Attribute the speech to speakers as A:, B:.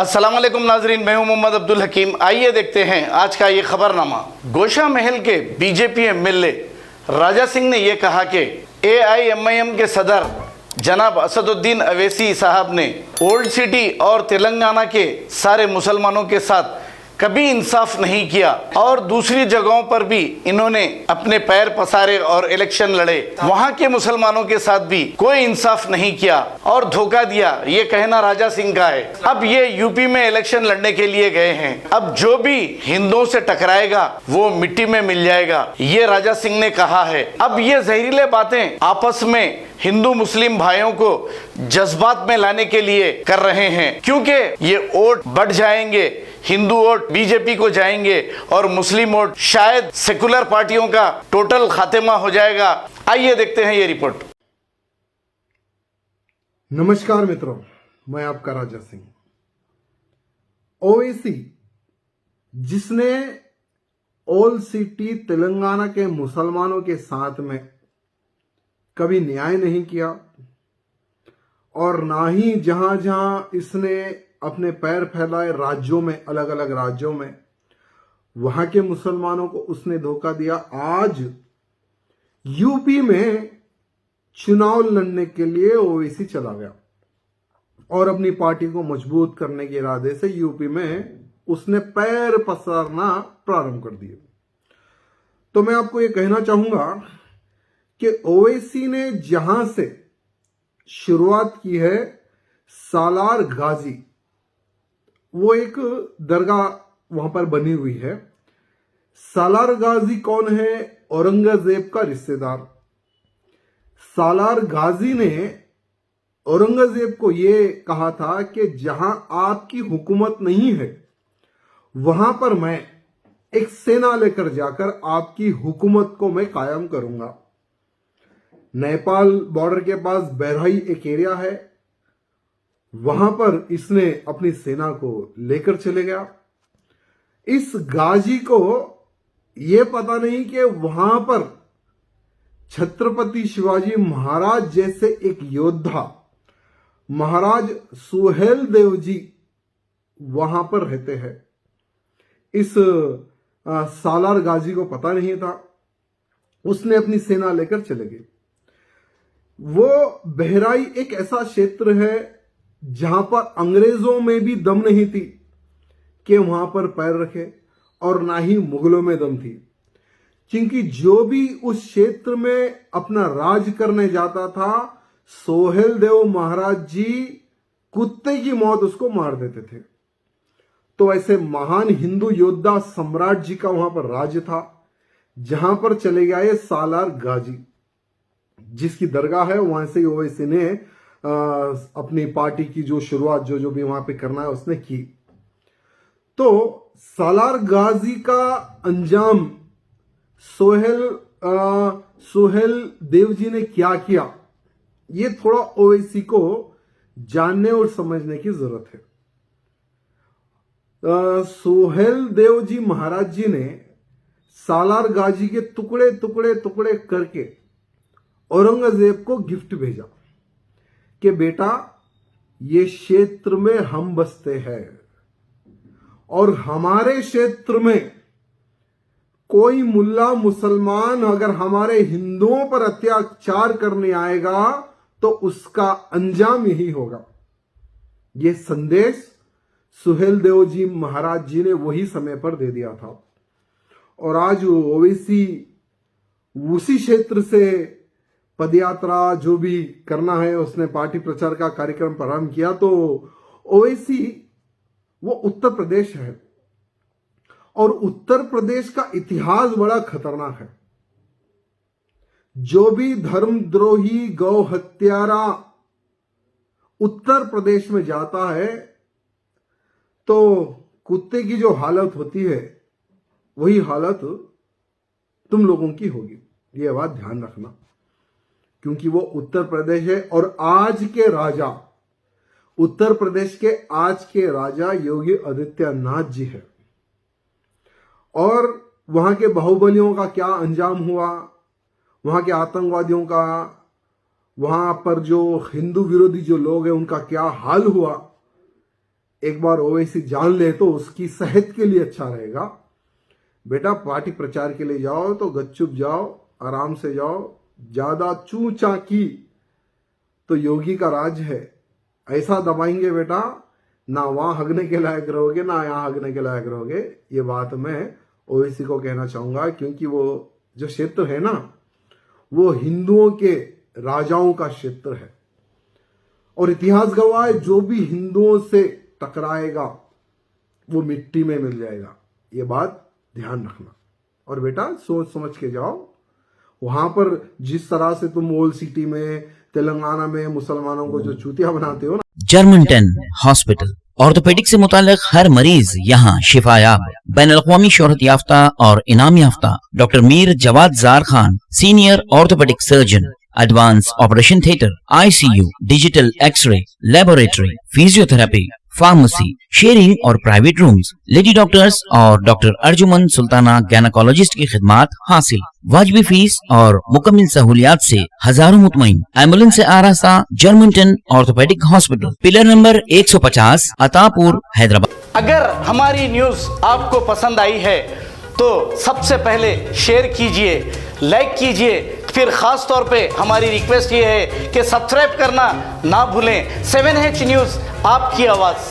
A: अस्सलाम वालेकुम नाजरीन, मैं हूं मोहम्मद अब्दुल हकीम। आइए देखते हैं आज का ये खबरनामा। गोशा महल के बीजेपी एमएलए राजा सिंह ने यह कहा कि एआईएमआईएम के सदर जनाब असदुद्दीन अवैसी साहब ने ओल्ड सिटी और तेलंगाना के सारे मुसलमानों के साथ कभी इंसाफ नहीं किया और दूसरी जगहों पर भी इन्होंने अपने पैर पसारे और इलेक्शन लड़े। वहां के मुसलमानों के साथ भी कोई इंसाफ नहीं किया और धोखा दिया। ये कहना राजा सिंह का है। अब ये यूपी में इलेक्शन लड़ने के लिए गए हैं। अब जो भी हिंदुओं से टकराएगा वो मिट्टी में मिल जाएगा, ये राजा सिंह ने कहा है। अब ये जहरीले बातें आपस में हिंदू मुस्लिम भाइयों को जज्बात में लाने के लिए कर रहे हैं, क्योंकि ये वोट बढ़ जाएंगे, हिंदू वोट बीजेपी को जाएंगे और मुस्लिम वोट शायद सेकुलर पार्टियों का टोटल खात्मा हो जाएगा। आइए देखते हैं ये रिपोर्ट।
B: नमस्कार मित्रों, मैं आपका राजा सिंह। ओवैसी जिसने ओल्ड सिटी तेलंगाना के मुसलमानों के साथ में कभी न्याय नहीं किया और ना ही जहां जहां इसने अपने पैर फैलाए राज्यों में, अलग अलग राज्यों में, वहां के मुसलमानों को उसने धोखा दिया। आज यूपी में चुनाव लड़ने के लिए ओवैसी चला गया और अपनी पार्टी को मजबूत करने के इरादे से यूपी में उसने पैर पसारना प्रारंभ कर दिए। तो मैं आपको यह कहना चाहूंगा कि ओवैसी ने जहां से शुरुआत की है, सालार गाजी, वो एक दरगाह वहां पर बनी हुई है। सालार गाजी कौन है? औरंगजेब का रिश्तेदार। सालार गाजी ने औरंगजेब को यह कहा था कि जहां आपकी हुकूमत नहीं है वहां पर मैं एक सेना लेकर जाकर आपकी हुकूमत को मैं कायम करूंगा। नेपाल बॉर्डर के पास बैरहाई एक एरिया है, वहां पर इसने अपनी सेना को लेकर चले गया। इस गाजी को यह पता नहीं कि वहां पर छत्रपति शिवाजी महाराज जैसे एक योद्धा महाराज सुहेल देव जी वहां पर रहते हैं। इस सालार गाजी को पता नहीं था, उसने अपनी सेना लेकर चले गए। वो बहराई एक ऐसा क्षेत्र है जहां पर अंग्रेजों में भी दम नहीं थी कि वहां पर पैर रखे और ना ही मुगलों में दम थी, क्योंकि जो भी उस क्षेत्र में अपना राज करने जाता था, सोहेल देव महाराज जी कुत्ते की मौत उसको मार देते थे। तो ऐसे महान हिंदू योद्धा सम्राट जी का वहां पर राज था, जहां पर चले गए सालार गाजी, जिसकी दरगाह है। वहां से ओवैसी ने अपनी पार्टी की जो शुरुआत जो भी वहां पे करना है उसने की। तो सालार गाजी का अंजाम सोहेल देव जी ने क्या किया, ये थोड़ा ओवैसी को जानने और समझने की जरूरत है। सोहेल देव जी महाराज जी ने सालार गाजी के टुकड़े टुकड़े टुकड़े करके औरंगजेब को गिफ्ट भेजा कि बेटा ये क्षेत्र में हम बसते हैं और हमारे क्षेत्र में कोई मुल्ला मुसलमान अगर हमारे हिंदुओं पर अत्याचार करने आएगा तो उसका अंजाम यही होगा। यह संदेश सुहेल देव जी महाराज जी ने वही समय पर दे दिया था। और आज ओवैसी उसी क्षेत्र से पदयात्रा जो भी करना है, उसने पार्टी प्रचार का कार्यक्रम प्रारंभ किया। तो ओवैसी वो उत्तर प्रदेश है और उत्तर प्रदेश का इतिहास बड़ा खतरनाक है। जो भी धर्मद्रोही गौ हत्यारा उत्तर प्रदेश में जाता है तो कुत्ते की जो हालत होती है वही हालत तुम लोगों की होगी। यह बात ध्यान रखना, क्योंकि वो उत्तर प्रदेश है और आज के राजा, उत्तर प्रदेश के आज के राजा योगी आदित्यनाथ जी है। और वहां के बाहुबलियों का क्या अंजाम हुआ, वहां के आतंकवादियों का, वहां पर जो हिंदू विरोधी जो लोग हैं उनका क्या हाल हुआ, एक बार ओवैसी जान ले तो उसकी सेहत के लिए अच्छा रहेगा। बेटा पार्टी प्रचार के लिए जाओ तो गपचुप जाओ, आराम से जाओ। ज्यादा चू चा की तो योगी का राज है, ऐसा दबाएंगे बेटा ना वहां हगने के लायक रहोगे ना यहाँ हगने के लायक रहोगे। ये बात मैं ओवैसी को कहना चाहूंगा, क्योंकि वो जो क्षेत्र है ना वो हिंदुओं के राजाओं का क्षेत्र है और इतिहास गवाह है जो भी हिंदुओं से टकराएगा वो मिट्टी में मिल जाएगा। ये बात ध्यान रखना और बेटा सोच समझ के जाओ। वहां पर जिस तरह से तुम ओल्ड सिटी में तेलंगाना में मुसलमानों को जो चूतिया बनाते हो ना,
C: जर्मनटन हॉस्पिटल ऑर्थोपेडिक से मुताल्लिक हर मरीज यहाँ शिफायाब। बैनुल-अक़वामी शोहरत याफ्ता और इनाम याफ्ता doctor Mir Jawad Zar Khan, senior orthopaedic surgeon, advance operation theatre, ICU, digital x ray, laboratory, physiotherapy, pharmacy, sharing और प्राइवेट रूम्स, लेडी डॉक्टर्स और डॉक्टर अर्जुमन सुल्ताना गायनेकोलॉजिस्ट की खिदमात हासिल। वाजबी फीस और मुकम्मल सहूलियात से हजारों मुतमईन। एम्बुलेंस से आरास्ता Germanton orthopaedic hospital, pillar number 150, Attapur, Hyderabad.
A: अगर हमारी न्यूज़ आपको पसंद आई है तो सबसे पहले शेयर कीजिए, लाइक कीजिए, फिर ख़ास तौर पे हमारी रिक्वेस्ट ये है कि सब्सक्राइब करना ना भूलें। 7H न्यूज़, आपकी आवाज़।